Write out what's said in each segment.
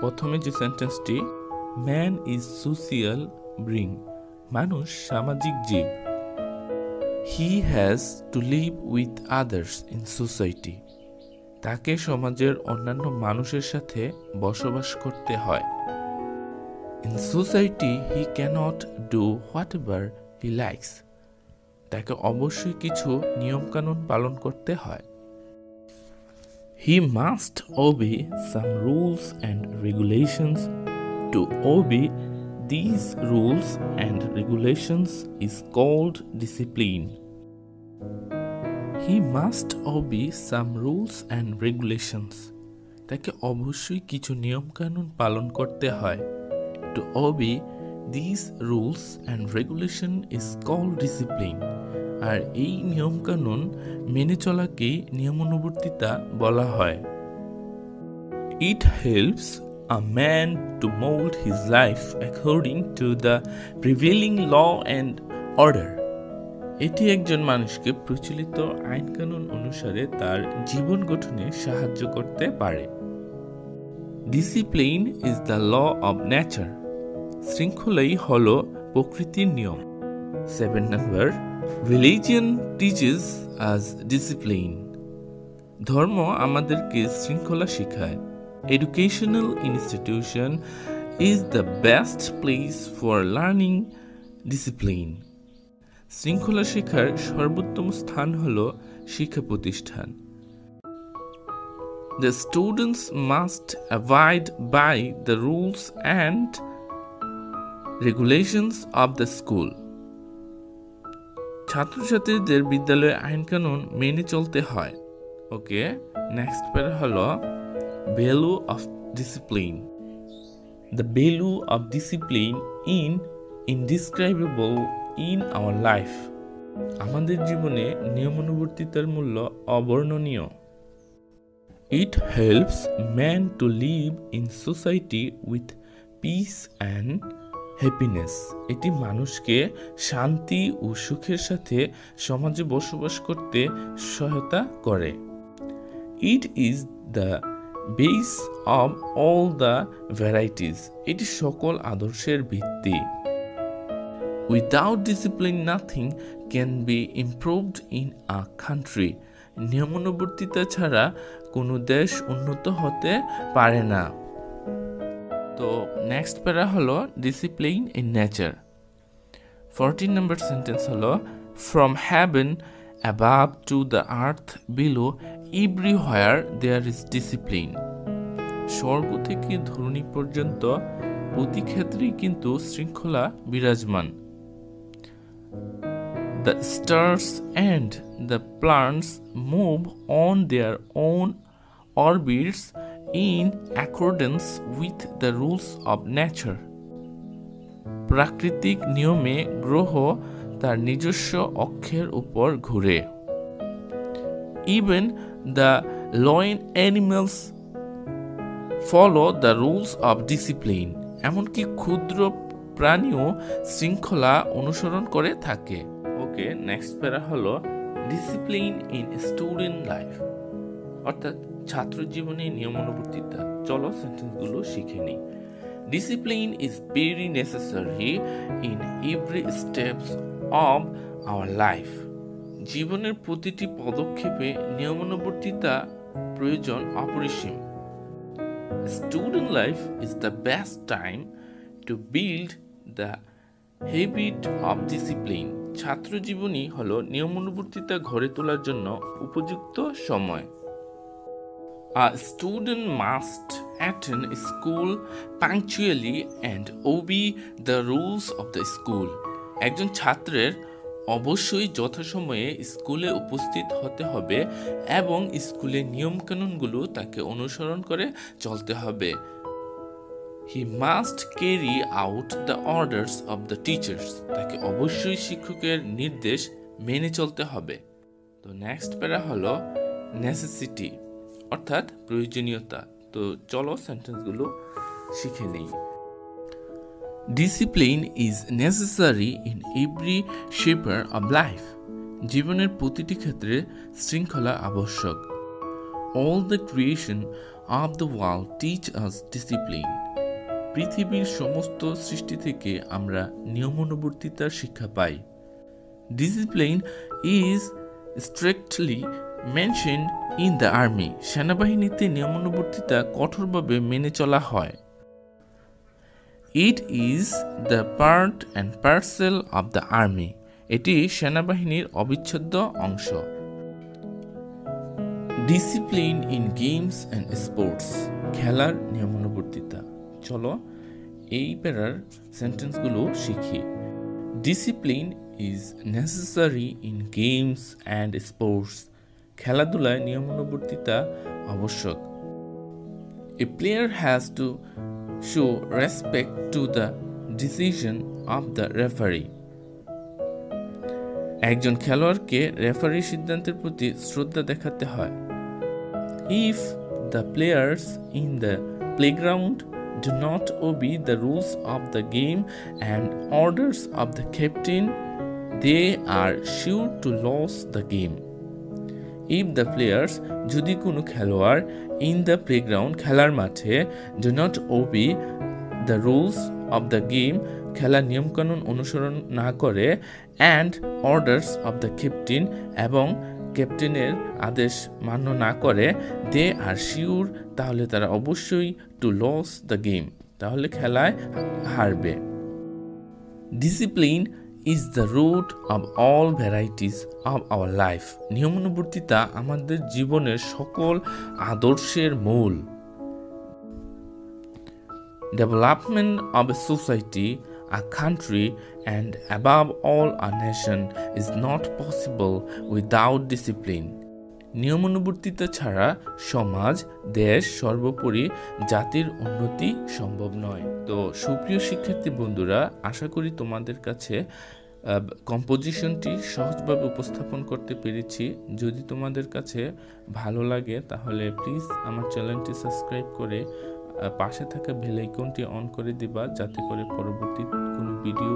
প্রথমে যে সেন্টেন্সটি, ম্যান ইজ সোশিয়াল বিং, মানুষ সামাজিক জীব। He has to live with others in society, তাকে সমাজের অন্যান্য মানুষের সাথে বসবাস করতে হয়। In society he cannot do whatever he likes, তাকে অবশ্যই কিছু নিয়মকানুন পালন করতে হয়। He must obey some rules and regulations. To obey these rules and regulations is called discipline. He must obey some rules and regulations. তাকে অবশ্যই কিছু নিয়মকানুন পালন করতে হয়। To obey these rules and regulation is called discipline. আর এই নিয়মকানুন মেনে চলাকেই নিয়মানুবর্তিতা বলা হয়। It helps a man to mold his life according to the prevailing law and order. এটি একজন মানুষকে প্রচলিত আইনকানুন অনুসারে তার জীবন গঠনে সাহায্য করতে পারে। Discipline is the law of nature. শৃঙ্খলাই হলো প্রকৃতির নিয়ম। 7 number, religion teaches us discipline. ধর্ম আমাদেরকে শৃঙ্খলা শেখায়। Educational institution is the best place for learning discipline. শৃঙ্খলা শেখার সর্বোত্তম স্থান হলো শিক্ষা প্রতিষ্ঠান। The students must abide by the rules and regulations of the school. ছাত্রছাত্রীদের বিদ্যালয়ের আইনকানুন মেনে চলতে হয়। ওকে, নেক্সট প্যারা হলো value of discipline. The value of discipline indescribable in our life. আমাদের জীবনে নিয়মানুবর্তিতার মূল্য অবর্ণনীয়। It helps man to live in society with peace and happiness. এটি মানুষকে শান্তি ও সুখের সাথে সমাজে বসবাস করতে সহায়তা করে। It is the base of all the varieties. এটি সকল আদর্শের ভিত্তি। Without discipline nothing can be improved in a country. নিয়মানুবর্তিতা ছাড়া কোনো দেশ উন্নত হতে পারে না। তো নেক্সট প্যারা হলো ডিসিপ্লিন ইন নেচার। 14 নম্বর সেন্টেন্স হলো from heaven above to the earth below everywhere there is discipline. স্বর্গ থেকে ধরণী পর্যন্ত প্রতি ক্ষেত্রেই কিন্তু শৃঙ্খলা বিরাজমান। The stars and the planets move on their own orbits in accordance with the rules of nature. প্রাকৃতিক নিয়মে গ্রহ তার নিজস্ব অক্ষের উপর ঘুরে। Even the lower animals follow the rules of discipline. এমনকি ক্ষুদ্র প্রাণীও শৃঙ্খলা অনুসরণ করে থাকে। ওকে, নেক্সট প্যারা হলো ডিসিপ্লিন ইন স্টুডেন্ট লাইফ, অর্থাৎ ছাত্র জীবনে নিয়মানুবর্তিতা। চলো সেন্টেন্সগুলো শিখে নিই। Discipline is very necessary in every steps of our life. জীবনের প্রতিটি পদক্ষেপে নিয়মানুবর্তিতা প্রয়োজন অপরিসীম। Student life is the best time to build the habit of discipline. ছাত্র জীবনই হলো নিয়মানুবর্তিতা গড়ে তোলার জন্য উপযুক্ত সময়। A student must attend school punctually and obey the rules of the school. একজন ছাত্রের অবশ্যই যথাসময়ে স্কুলে উপস্থিত হতে হবে এবং স্কুলের নিয়মকানুনগুলো তাকে অনুসরণ করে চলতে হবে। He must carry out the orders of the teachers. তাকে অবশ্যই শিক্ষকের নির্দেশ মেনে চলতে হবে। তো নেক্সট প্যারা হলো নেসেসিটি, অর্থাৎ প্রয়োজনীয়তা। তো চলো সেন্টেন্সগুলো শিখে নেই। Discipline is necessary in every shaper of life. জীবনের প্রতিটি ক্ষেত্রে শৃঙ্খলা আবশ্যক। All the creation of the world teach us discipline. পৃথিবীর সমস্ত সৃষ্টি থেকে আমরা নিয়মানুবর্তিতার শিক্ষা পাই। Discipline is strictly mentioned in the army. সেনাবাহিনীতে নিয়মানুবর্তিতা কঠোরভাবে মেনে চলা হয়। It is the part and parcel of the army. এটি সেনাবাহিনীর অবিচ্ছেদ্য অংশ। Discipline in games and sports. খেলার নিয়মানুবর্তিতা। চলো এই প্যারার সেন্টেন্সগুলো শিখি। Discipline is necessary in games and sports. খেলাধুলায় নিয়মানুবর্তিতা আবশ্যক। A player has to show respect to the decision of the referee. একজন খেলোয়াড়কে রেফারির সিদ্ধান্তের প্রতি শ্রদ্ধা দেখাতে হয়। If the players in the playground do not obey the rules of the game and orders of the captain, they are sure to lose the game. If the players, যদি কোনো খেলোয়াড় in the playground খেলার মাঠে do not obey the rules of the game খেলার নিয়মকানুন অনুসরণ না করে and orders of the captain এবং ক্যাপ্টেনের আদেশ মান্য না করে they are sure তাহলে তারা অবশ্যই to lose the game তাহলে খেলায় হারবে। Discipline is the root of all varieties of our life. নিয়মানুবর্তিতা আমাদের জীবনের সকল আদর্শের মূল। Development of a society, a country, and above all a nation is not possible without discipline. নিয়মানুবর্তিতা ছাড়া সমাজ, দেশ, সর্বোপরি জাতির উন্নতি সম্ভব নয়। তো সুপ্রিয় শিক্ষার্থী বন্ধুরা, আশা করি তোমাদের কাছে কম্পোজিশনটি সহজভাবে উপস্থাপন করতে পেরেছি। যদি তোমাদের কাছে ভালো লাগে তাহলে প্লিজ আমার চ্যানেলটি সাবস্ক্রাইব করে পাশে থাকা বেল আইকনটি অন করে দিবা, যাতে করে পরবর্তী কোনো ভিডিও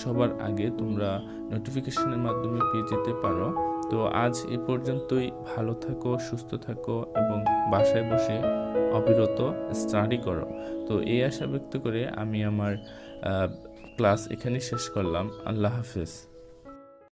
সবার আগে তোমরা নোটিফিকেশনের মাধ্যমে পেয়ে যেতে পারো। তো আজ এ পর্যন্তই। ভালো থাকো, সুস্থ থাকো এবং বাসায় বসে অবিরত স্টাডি করো। তো এই আশা ব্যক্ত করে আমি আমার ক্লাস এখানে শেষ করলাম। আল্লাহ হাফেজ।